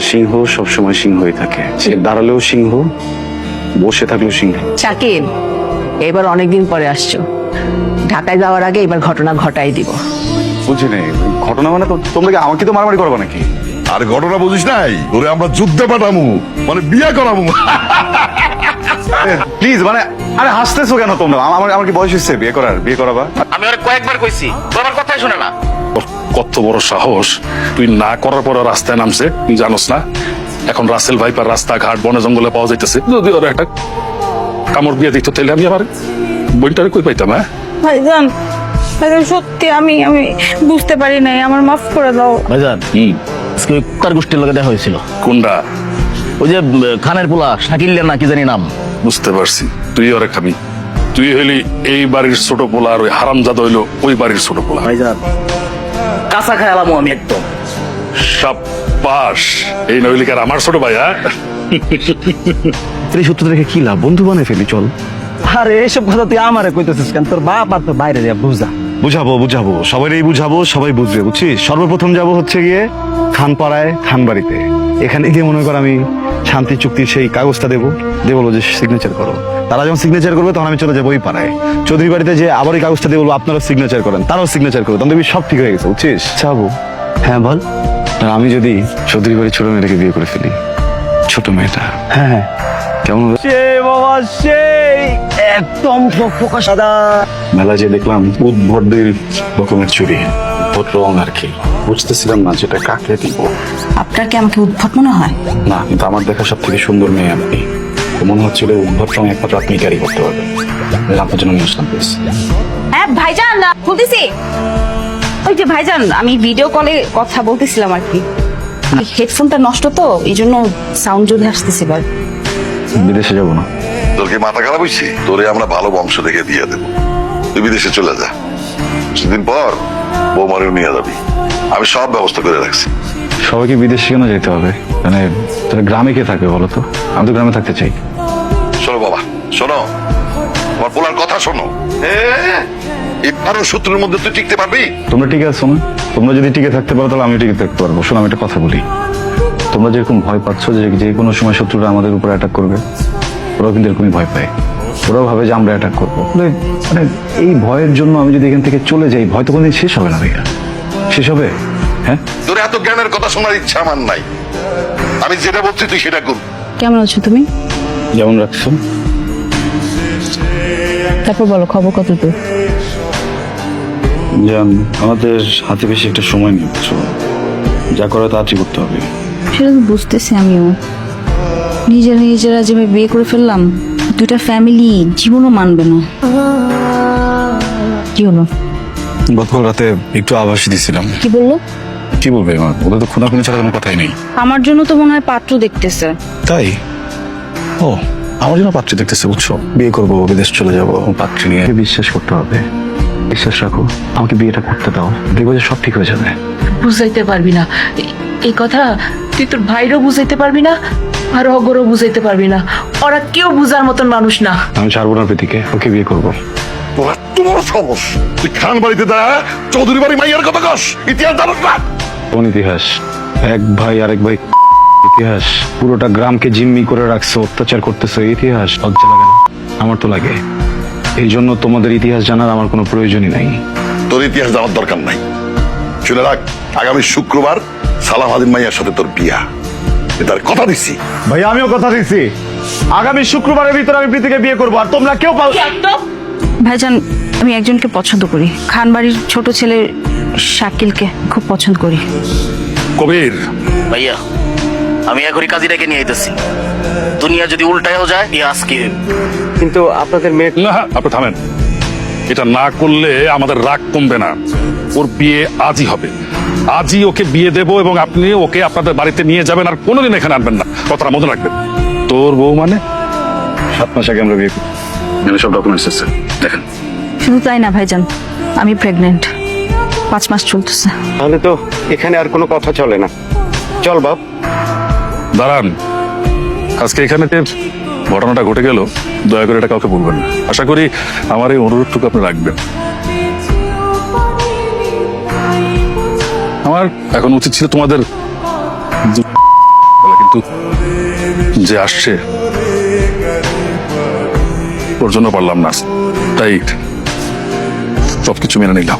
সিংহ সবসময় সিংহই থাকে, সে দাঁড়ালেও সিংহ, বসে থাকলেও সিংহ। শাকিল, এবার অনেকদিন পরে আসছো, ঢাকায় যাওয়ার আগে এবার ঘটনা ঘটাই দিব। বুঝি নেই ঘটনা মানে তোমরা কি আমাকে তো মারামারি করবো নাকি? আর ঘটনা বুঝিস নাই, তোরে আমরা যুদ্ধে পাঠামু, মানে বিয়ে করামু। প্লিজ মানে আরে হাসতেছো কেন তোমরা? আমার কি বয়স হচ্ছে বিয়ে করাবা? আমি ওর কয়েকবার কইছি, তো আমার কথাই শুনে না। কত বড় সাহস, তুই না করার পর রাস্তায় নামছে, তুই জানোস না এখন রাসেল ভাইপার রাস্তাঘাট বনে জঙ্গলে পাওয়া যাইতেছে। যদি ওরা একটা কামড় বিয়ে দিত তাহলে আমি আমার বইটারে কই পাইতাম? হ্যাঁ ভাইজান, ভাইজান সত্যি আমি বুঝতে পারি নাই, আমার মাফ করে দাও। ভাইজান আজকে ওই কুত্তার গোষ্ঠীর লগে দেখা হয়েছিল। কোনটা? ওই যে খানের পোলা শাকিল না কি জানি নাম। বুঝতে পারছি, তুই ওরে খাবি। তুই হইলি এই বাড়ির ছোট পোলা, আর ওই হারামজাদা হইলো ওই বাড়ির ছোট পোলা। ভাইজান কাঁচা খায়ালামো আমি একদম। সাব্বাস, এই নইলি কি আর আমার ছোট ভাই? হ্যাঁ সত্য রেখে কি লাভ, বন্ধু বানাই ফেলি চল। আরে এইসব কথা তুই আমারে কইতেছিস কেন? তোর বাপ আর তোর বাইরে যা বুঝা। বুঝাবো সবাই বুঝাবো, সবাই বুঝবে, বুঝছিস? সর্বপ্রথম যাব হচ্ছে গিয়ে খানপাড়ায়, খানবাড়িতে। এখানে গিয়ে মনে কর আমি শান্তি চুক্তির সেই কাগজটা দেবো বলবো যে সিগনেচার করো। তারা যখন সিগনেচার করবে তখন আমি চলে যাবো ওই পাড়ায় চৌধুরী বাড়িতে, যে আবার ওই কাগজটা দিয়ে বলবো আপনারাও সিগনেচার করেন, তারাও সিগনেচার করো, তখন দেখবি সব ঠিক হয়ে গেছে, বুঝছিস? যাবো। হ্যাঁ বল। আর আমি যদি চৌধুরী বাড়ির ছোট মেয়েটাকে বিয়ে করে ফেলি, ছোট মেয়েটা, হ্যাঁ কেমন হবে? বাবা সেই একদম ফকফকা সাদা। মেলা যে দেখলাম উদ্ভটদের রকমের চুরি, উদ্ভট রং আর কি, বুঝতেছিলাম না যেটা কাকে দিব। আপনার কি আমাকে উদ্ভট মনে হয়? না, কিন্তু আমার দেখা সব থেকে সুন্দর মেয়ে আপনি। মনে হচ্ছিল উদ্ভট রং একমাত্র আপনি ক্যারি করতে পারবেন। আপনার জন্য নিয়ে আসলাম প্লিজ। হ্যাঁ ভাইজান, বলতেছি ওই যে ভাইজান, আমি ভিডিও কলে কথা বলতেছিলাম আর কি। হেডফোনটা নষ্ট তো, এই জন্য সাউন্ড জোরে আসতেছে। এবার বিদেশে যাবো না। তোর কি মাথা খারাপ হয়েছে? তোরে আমরা ভালো বংশ দেখে বিয়ে দেবো, তুই বিদেশে চলে যা। কিছুদিন পর বৌমারেও নিয়ে যাবি, আমি সব ব্যবস্থা করে রাখছি। সবাইকে বিদেশে কেন যেতে হবে? মানে তাহলে গ্রামে কে থাকবে বলো তো? আমি তো গ্রামে থাকতে চাই। শোনো বাবা, শোনো, আমার বলার কথা শোনো। এবারও শত্রুর মধ্যে তুই টিকতে পারবি? তোমরা টিকে আছো না? তোমরা যদি টিকে থাকতে পারো তাহলে আমি টিকে থাকতে পারবো। শোনো, আমি একটা কথা বলি, তোমরা যেরকম ভয় পাচ্ছ যে কোনো সময় শত্রুরা আমাদের উপর অ্যাটাক করবে, ওরাও কিন্তু এরকমই ভয় পায়। ওরাও ভাবে যে আমরা অ্যাটাক করবো। মানে এই ভয়ের জন্য আমি যদি এখান থেকে চলে যাই, ভয় তো কোনদিন শেষ হবে না ভাইয়া। শেষ হবে? হ্যাঁ, তোর এত জ্ঞানের কথা শোনার ইচ্ছা আমার নাই। আমি যেটা বলছি তুই সেটা কর। কেমন আছো তুমি? যেমন রাখছো। তারপর বলো, খবর কত তো? জান, আমাদের হাতে বেশি একটা সময় নেই, বুঝছো? যা করে তাড়াতাড়ি করতে হবে। সেটা তো বুঝতেছি আমিও। নিজেরা যেভাবে বিয়ে করে ফেললাম, দুইটা ফ্যামিলি জীবনও মানবে না। কি হলো? গতকাল রাতে একটু আভাস দিয়েছিলাম। কি বললো? কি বলবে, ওদের তো খুনাখুনি ছাড়া কোনো কথাই নেই। আমার জন্য তো মনে হয় পাত্র দেখতেছে। তাই? ও, আমার জন্য পাত্রী দেখতেছে, বুঝছো? বিয়ে করবো, বিদেশ চলে যাবো, পাত্রী নিয়ে। বিশ্বাস করতে হবে, বিশ্বাস রাখো, আমাকে বিয়েটা করতে দাও, দেখবো যে সব ঠিক হয়ে যাবে। বুঝাইতে পারবি না এই কথা, তুই তোর ভাইরও বুঝাইতে পারবি না, আর অগরও বুঝাইতে পারবি না। ওরা কেউ বুঝার মতন মানুষ না। আমি ছাড়বো না প্রীতিকে, ওকে বিয়ে করবো। তোর এত বড় সাহস, তুই খান বাড়িতে দাঁড়া চৌধুরী বাড়ি মাইয়ার কথা কস? ইতিহাস জানোস না? কোন ইতিহাস? এক ভাই আরেক ভাই ইতিহাস, পুরোটা গ্রামকে জিম্মি করে রাখছো, অত্যাচার করতেছো, ইতিহাস লজ্জা লাগে না? আমার তো লাগে। এই জন্য তোমাদের ইতিহাস জানার আমার কোনো প্রয়োজনই নাই। তোর ইতিহাস জানার দরকার নাই। শুনে রাখ, আগামী শুক্রবার সালাম আদিম মাইয়ার সাথে তোর বিয়া, তার কথা দিচ্ছি। ভাই আমিও কথা দিচ্ছি, আগামী শুক্রবারের ভিতরে আমি প্রীতিকে বিয়ে করবো, আর তোমরা কেউ পাও। ভাইজান, আমি একজনকে পছন্দ করি, খানবাড়ির ছোট ছেলে শাকিলকে খুব পছন্দ করি। কবির, ভাইয়া আমি এখনই কাজীটাকে নিয়ে আইতেছি। দুনিয়া যদি উল্টায়ও যায়, আজকে কিন্তু আপনাদের মেয়ে না আপনি থামেন। এটা না করলে আমাদের রাগ কমবে না। ওর বিয়ে আজই হবে, আজই ওকে বিয়ে দেবো, এবং আপনি ওকে আপনাদের বাড়িতে নিয়ে যাবেন, আর কোনোদিন এখানে আনবেন না, কথাটা মনে রাখবেন। তোর বউ মানে 7 মাস আগে আমরা বিয়ে করি, এখানে সব ডকুমেন্টস আছে, দেখেন। শুধু তাই না ভাইজান, আমি প্রেগনেন্ট, 5 মাস চলতেছে। তাহলে তো এখানে আর কোনো কথা চলে না। চল বাপ। দাঁড়ান, আজকে এখানে যে ঘটনাটা ঘটে গেল, দয়া করে এটা কাউকে বলবেন না। আশা করি আমার এই অনুরোধটুকু আপনি রাখবেন। আমার এখন উচিত ছিল তোমাদের যে আসছে ওর জন্য পারলাম না, তাই সবকিছু মেনে নিলাম।